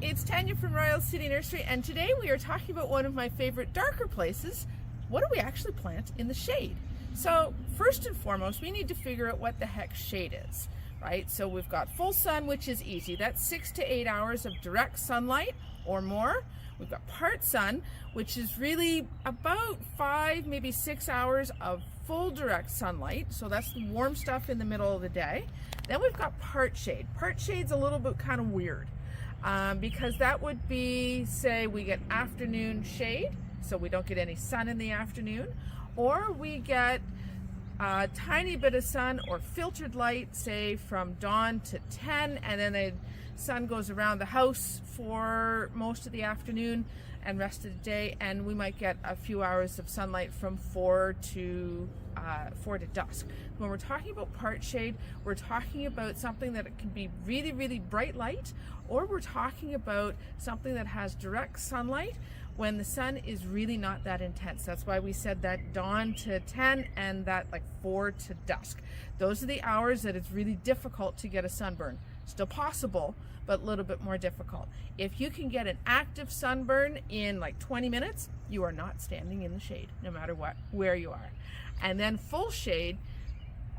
it's Tanya from Royal City Nursery, and today we are talking about one of my favorite darker places. What do we actually plant in the shade? So first and foremost, we need to figure out what the heck shade is, right? So we've got full sun, which is easy. That's 6 to 8 hours of direct sunlight or more. We've got part sun, which is really about 5, maybe 6 hours of full direct sunlight. So that's the warm stuff in the middle of the day. Then we've got part shade. Part shade's a little bit kind of weird because that would be, say, we get afternoon shade, so we don't get any sun in the afternoon, or we get a tiny bit of sun or filtered light, say from dawn to 10, and then the sun goes around the house for most of the afternoon and rest of the day, and we might get a few hours of sunlight from 4 to dusk. When we're talking about part shade, we're talking about something that it can be really, really bright light, or we're talking about something that has direct sunlight when the sun is really not that intense. That's why we said that dawn to 10 and that like 4 to dusk. Those are the hours that it's really difficult to get a sunburn. Still possible, but a little bit more difficult. If you can get an active sunburn in like 20 minutes, you are not standing in the shade, no matter where you are. And then full shade,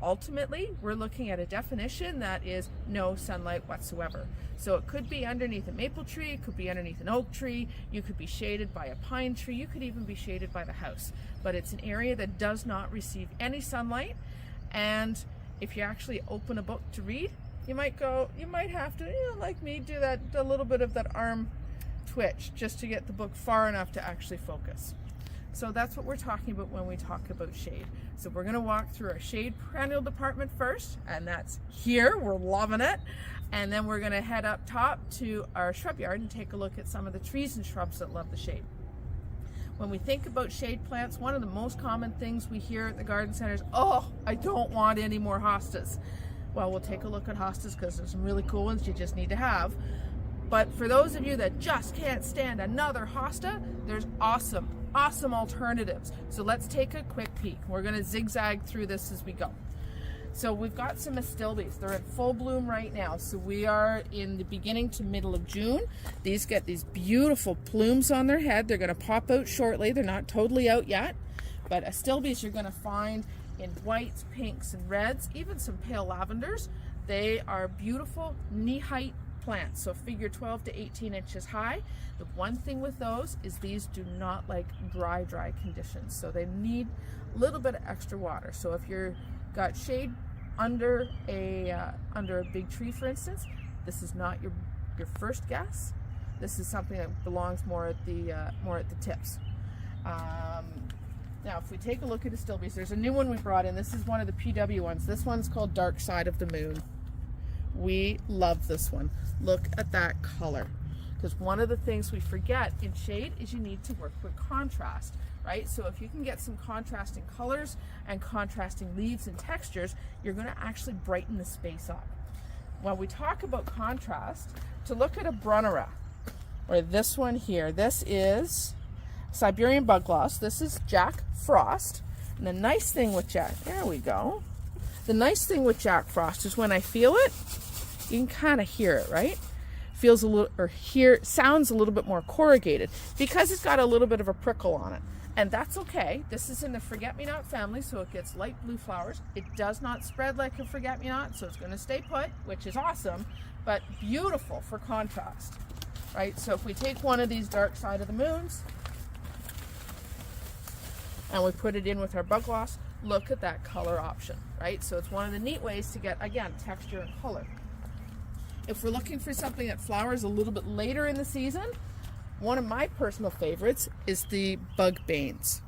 ultimately, we're looking at a definition that is no sunlight whatsoever. So it could be underneath a maple tree, it could be underneath an oak tree, you could be shaded by a pine tree, you could even be shaded by the house. But it's an area that does not receive any sunlight, and if you actually open a book to read, you might have to, like me, do a little bit of that arm twitch just to get the book far enough to actually focus. So that's what we're talking about when we talk about shade. So we're going to walk through our shade perennial department first, and that's here. We're loving it. And then we're going to head up top to our shrub yard and take a look at some of the trees and shrubs that love the shade. When we think about shade plants, one of the most common things we hear at the garden centers, oh, I don't want any more hostas. Well, we'll take a look at hostas because there's some really cool ones you just need to have. But for those of you that just can't stand another hosta, there's awesome alternatives. So let's take a quick peek. We're going to zigzag through this as we go. So we've got some astilbes. They're in full bloom right now. So we are in the beginning to middle of June. These get these beautiful plumes on their head. They're going to pop out shortly. They're not totally out yet, but astilbes you're going to find in whites, pinks, and reds, even some pale lavenders. They are beautiful knee-height plants, so figure 12 to 18 inches high. The one thing with those is these do not like dry conditions, so they need a little bit of extra water. So if you're got shade under a big tree, for instance, this is not your first guess. This is something that belongs more at the tips. Now, if we take a look at astilbes, there's a new one we brought in. This is one of the PW ones. This one's called Dark Side of the Moon. We love this one. Look at that color. Because one of the things we forget in shade is you need to work with contrast, right? So if you can get some contrasting colors and contrasting leaves and textures, you're going to actually brighten the space up. When we talk about contrast, to look at a Brunnera, or this one here, this is Siberian bug loss. This is Jack Frost. And the nice thing with there we go. The nice thing with Jack Frost is when I feel it, you can kind of hear it, right? Feels a little, sounds a little bit more corrugated because it's got a little bit of a prickle on it. And that's okay. This is in the forget-me-not family, so it gets light blue flowers. It does not spread like a forget-me-not, so it's going to stay put, which is awesome, but beautiful for contrast, right? So if we take one of these Dark Side of the Moons and we put it in with our bug loss, look at that color option, right? So it's one of the neat ways to get, again, texture and color. If we're looking for something that flowers a little bit later in the season, one of my personal favorites is the bugbanes.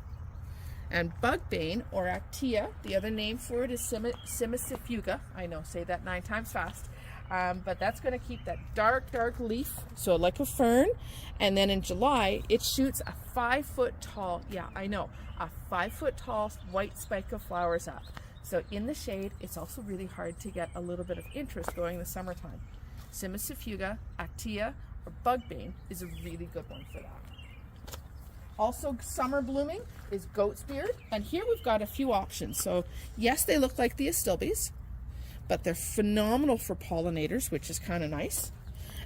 And bugbane, or actea, the other name for it is simicifuga. I know, say that 9 times fast. But that's going to keep that dark leaf, so like a fern. And then in July, it shoots a 5-foot tall, yeah, I know, a 5-foot tall white spike of flowers up. So in the shade, it's also really hard to get a little bit of interest going in the summertime. Simicifuga, actea, or bugbane is a really good one for that. Also summer blooming is goat's beard, and here we've got a few options. So yes, they look like the astilbes, but they're phenomenal for pollinators, which is kind of nice.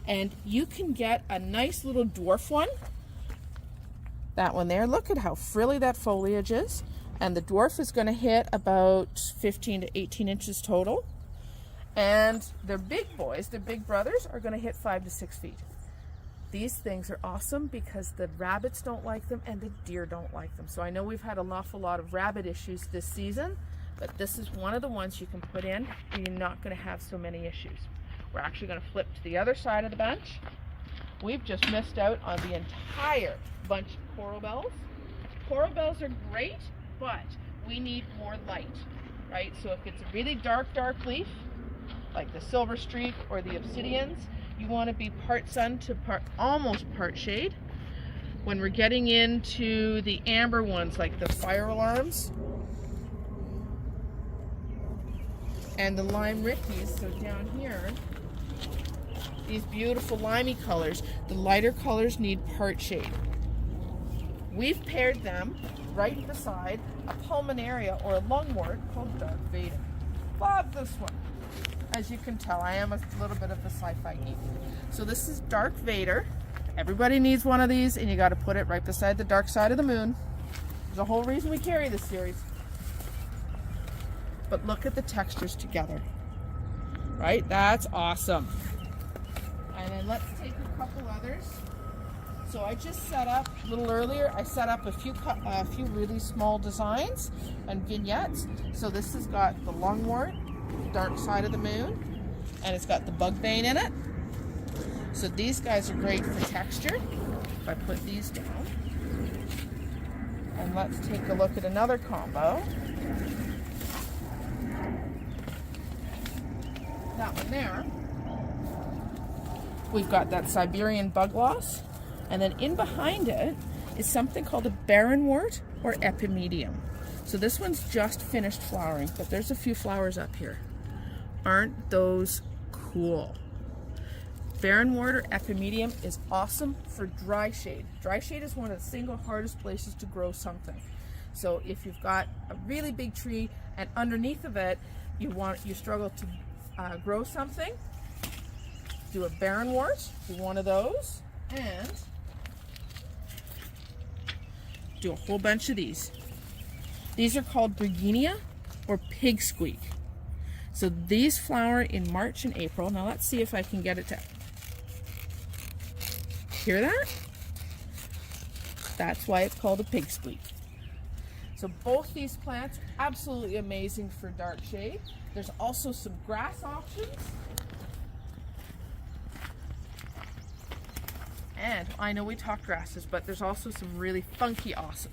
And you can get a nice little dwarf one. That one there, look at how frilly that foliage is. And the dwarf is going to hit about 15 to 18 inches total. And their big boys, their big brothers, are going to hit 5 to 6 feet. These things are awesome because the rabbits don't like them and the deer don't like them. So I know we've had an awful lot of rabbit issues this season, but this is one of the ones you can put in and you're not going to have so many issues. We're actually going to flip to the other side of the bench. We've just missed out on the entire bunch of coral bells. Coral bells are great, but we need more light, right? So if it's a really dark leaf, like the silver streak or the obsidians, you want to be part sun to almost part shade. When we're getting into the amber ones, like the fire alarms and the lime rickeys, so down here, these beautiful limey colors, the lighter colors need part shade. We've paired them right beside a pulmonaria or a lungwort called dark veda. Love this one. As you can tell, I am a little bit of a sci-fi geek. So this is dark veda. Everybody needs one of these, and you got to put it right beside the dark side of the moon. There's a whole reason we carry this series. But look at the textures together. Right? That's awesome. And then let's take a couple others. So I just set up, a little earlier, I set up a few really small designs and vignettes. So this has got the lungwort, dark side of the moon, and it's got the bugbane in it. So these guys are great for texture. If I put these down, and let's take a look at another combo. That one there. We've got that Siberian bug loss, and then in behind it is something called a barrenwort or epimedium. So this one's just finished flowering, but there's a few flowers up here. Aren't those cool? Barrenwort or epimedium is awesome for dry shade. Dry shade is one of the single hardest places to grow something. So if you've got a really big tree and underneath of it you struggle to grow something, do a barrenwort, do one of those, and do a whole bunch of these. These are called Brigenia or pig squeak. So these flower in March and April. Now let's see if I can get it to hear that? That's why it's called a pig squeak. So both these plants are absolutely amazing for dark shade. There's also some grass options. And I know we talk grasses, but there's also some really funky awesome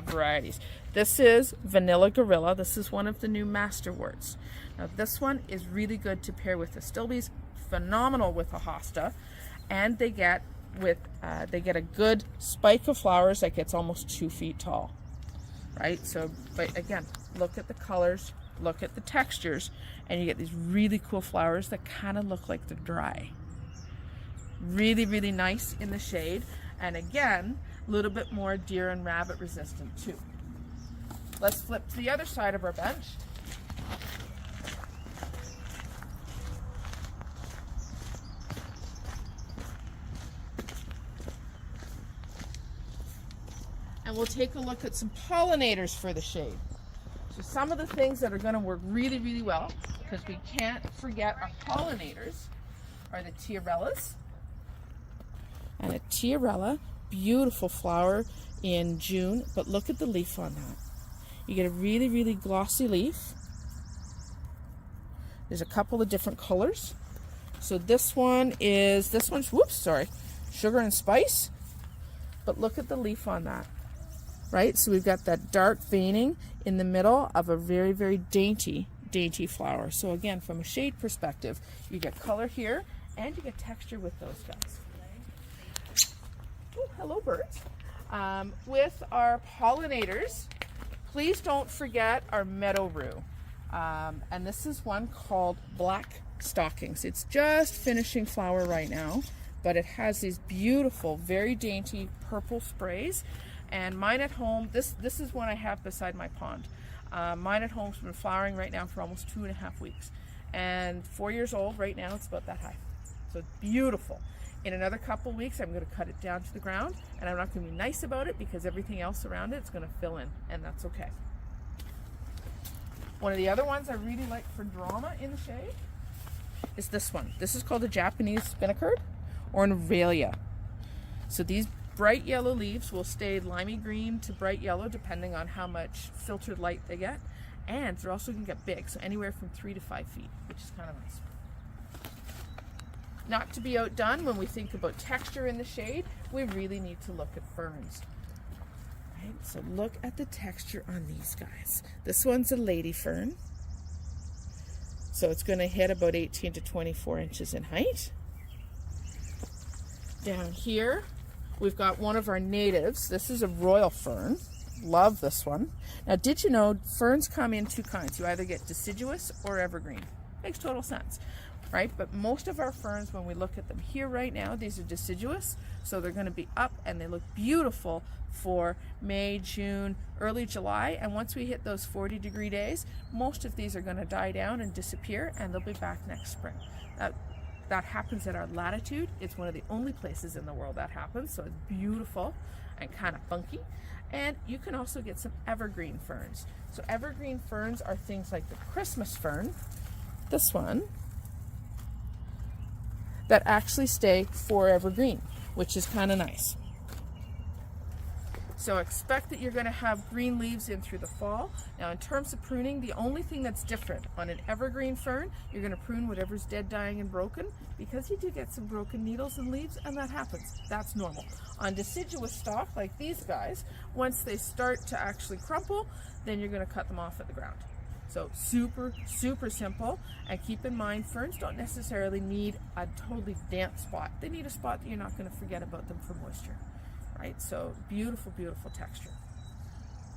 varieties. This is Vanilla Gorilla. This is one of the new masterworts. Now this one is really good to pair with Astilbes, phenomenal with a hosta, and they get a good spike of flowers that gets almost 2 feet tall, right? So, but again, look at the colors, look at the textures, and you get these really cool flowers that kind of look like they're dry. Really, really nice in the shade, and again, a little bit more deer and rabbit resistant too. Let's flip to the other side of our bench. And we'll take a look at some pollinators for the shade. So some of the things that are going to work really, really well, because we can't forget our pollinators, are the tiarellas. And a tiarella, beautiful flower in June, but look at the leaf on that. You get a really, really glossy leaf. There's a couple of different colors. So this one's, sugar and spice. But look at the leaf on that, right? So we've got that dark veining in the middle of a very, very dainty flower. So again, from a shade perspective, you get color here and you get texture with those guys. Oh, hello birds. With our pollinators, please don't forget our meadow rue. And this is one called Black Stockings. It's just finishing flower right now, but it has these beautiful, very dainty purple sprays. And mine at home, this is one I have beside my pond. Mine at home's been flowering right now for almost 2.5 weeks. And 4 years old right now, it's about that high. So it's beautiful. In another couple weeks, I'm going to cut it down to the ground, and I'm not going to be nice about it because everything else around it is going to fill in, and that's okay. One of the other ones I really like for drama in the shade is this one. This is called a Japanese spinacard or an Aurelia. So these bright yellow leaves will stay limey green to bright yellow depending on how much filtered light they get, and they're also going to get big, so anywhere from 3 to 5 feet, which is kind of nice. Not to be outdone, when we think about texture in the shade, we really need to look at ferns. Right? So look at the texture on these guys. This one's a lady fern. So it's going to hit about 18 to 24 inches in height. Down here, we've got one of our natives. This is a royal fern. Love this one. Now, did you know ferns come in two kinds? You either get deciduous or evergreen. Makes total sense, right? But most of our ferns, when we look at them here right now, these are deciduous, so they're going to be up and they look beautiful for May, June, early July. And once we hit those 40-degree days, most of these are going to die down and disappear, and they'll be back next spring. That happens at our latitude. It's one of the only places in the world that happens, so it's beautiful and kind of funky. And you can also get some evergreen ferns. So evergreen ferns are things like the Christmas fern, this one, that actually stay forever green, which is kind of nice. So expect that you're going to have green leaves in through the fall. Now, in terms of pruning, the only thing that's different on an evergreen fern, you're going to prune whatever's dead, dying, and broken, because you do get some broken needles and leaves, and that happens. That's normal. On deciduous stock, like these guys, once they start to actually crumple, then you're going to cut them off at the ground. So super, super simple. And keep in mind, ferns don't necessarily need a totally damp spot. They need a spot that you're not going to forget about them for moisture. Right? So beautiful, beautiful texture.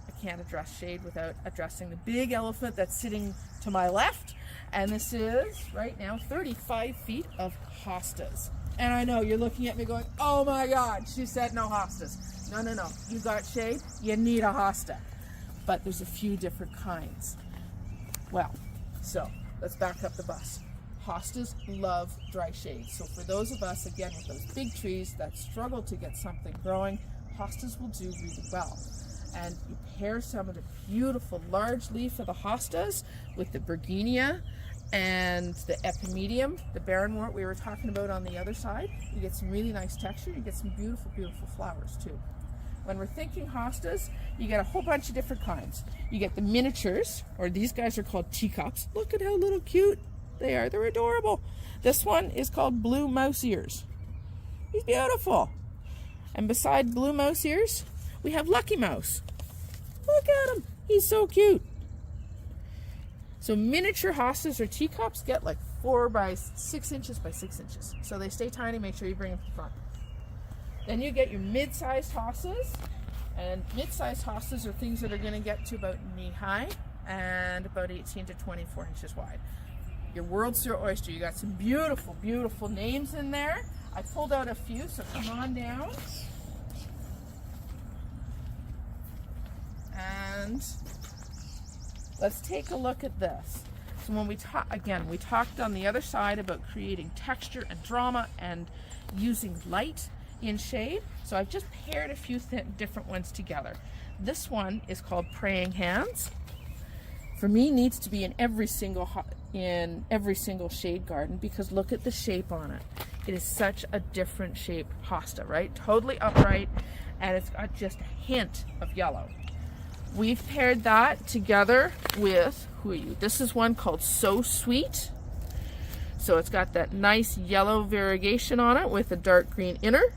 I can't address shade without addressing the big elephant that's sitting to my left. And this is, right now, 35 feet of hostas. And I know you're looking at me going, oh my God, she said no hostas. No, no, no. You got shade, you need a hosta. But there's a few different kinds. Well, so let's back up the bus. Hostas love dry shade. So for those of us, again, with those big trees that struggle to get something growing, hostas will do really well. And you pair some of the beautiful large leaf of the hostas with the Bergenia and the epimedium, the barrenwort we were talking about on the other side. You get some really nice texture. You get some beautiful, beautiful flowers too. When we're thinking hostas, you get a whole bunch of different kinds. You get the miniatures, or these guys are called teacups. Look at how little cute they are. They're adorable. This one is called blue mouse ears. He's beautiful. And beside blue mouse ears, we have Lucky Mouse. Look at him. He's so cute. So miniature hostas or teacups get like 4 by 6 inches by 6 inches. So they stay tiny. Make sure you bring them to the front. Then you get your mid-sized hostas. And mid-sized hostas are things that are going to get to about knee-high and about 18 to 24 inches wide. Your world's your oyster. You got some beautiful, beautiful names in there. I pulled out a few, so come on down. And let's take a look at this. So when we talked on the other side about creating texture and drama and using light in shade. So I've just paired a few different ones together. This one is called Praying Hands. For me, needs to be in every single shade garden, because look at the shape on it. It is such a different shape hosta, right? Totally upright, and it's got just a hint of yellow. We've paired that together with, who are you? This is one called So Sweet. So it's got that nice yellow variegation on it with a dark green inner.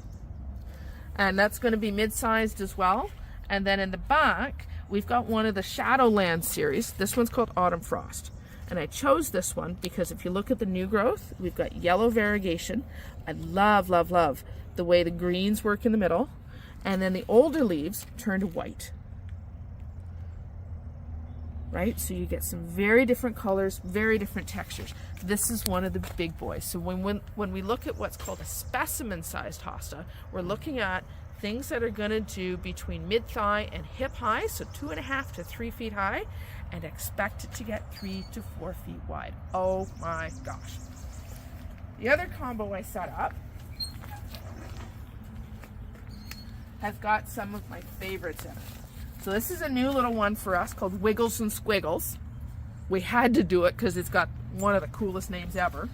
And that's going to be mid-sized as well. And then in the back, we've got one of the Shadowland series. This one's called Autumn Frost. And I chose this one because if you look at the new growth, we've got yellow variegation. I love, love, love the way the greens work in the middle. And then the older leaves turn to white. Right? So you get some very different colors, very different textures. This is one of the big boys. So when we look at what's called a specimen-sized hosta, we're looking at things that are going to do between mid-thigh and hip-high, so 2.5 to 3 feet high, and expect it to get 3 to 4 feet wide. Oh my gosh. The other combo I set up has got some of my favorites in it. So this is a new little one for us called Wiggles and Squiggles. We had to do it because it's got one of the coolest names ever.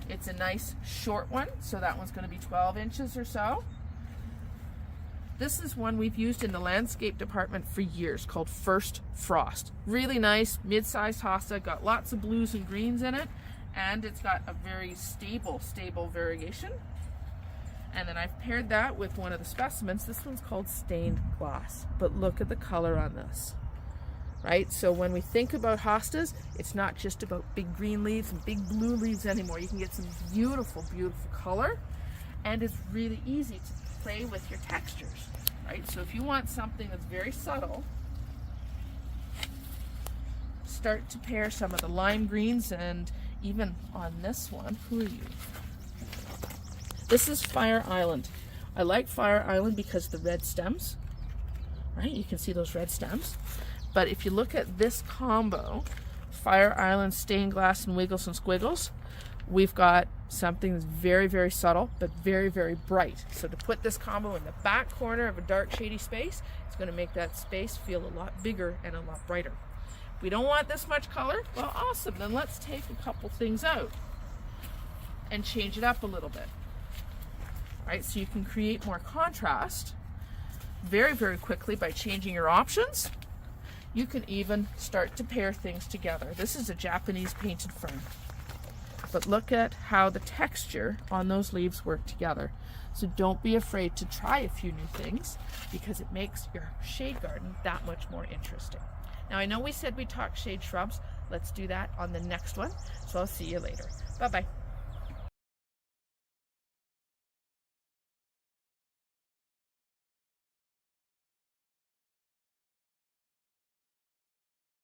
It's a nice short one, so that one's going to be 12 inches or so. This is one we've used in the landscape department for years, called First Frost. Really nice, mid-sized hosta, got lots of blues and greens in it, and it's got a very stable variegation. And then I've paired that with one of the specimens. This one's called Stained Glass, but look at the color on this. Right? So when we think about hostas, it's not just about big green leaves and big blue leaves anymore. You can get some beautiful, beautiful color, and it's really easy to play with your textures, right? So if you want something that's very subtle, start to pair some of the lime greens, and even on this one, who are you? This is Fire Island. I like Fire Island because the red stems, right? You can see those red stems. But if you look at this combo, Fire Island, Stained Glass, and Wiggles and Squiggles, we've got something that's very, very subtle, but very, very bright. So to put this combo in the back corner of a dark, shady space, it's going to make that space feel a lot bigger and a lot brighter. If we don't want this much color, well, awesome. Then let's take a couple things out and change it up a little bit. Right? So you can create more contrast very, very quickly by changing your options. You can even start to pair things together. This is a Japanese painted fern. But look at how the texture on those leaves work together. So don't be afraid to try a few new things, because it makes your shade garden that much more interesting. Now I know we said we talk shade shrubs. Let's do that on the next one. So I'll see you later. Bye-bye.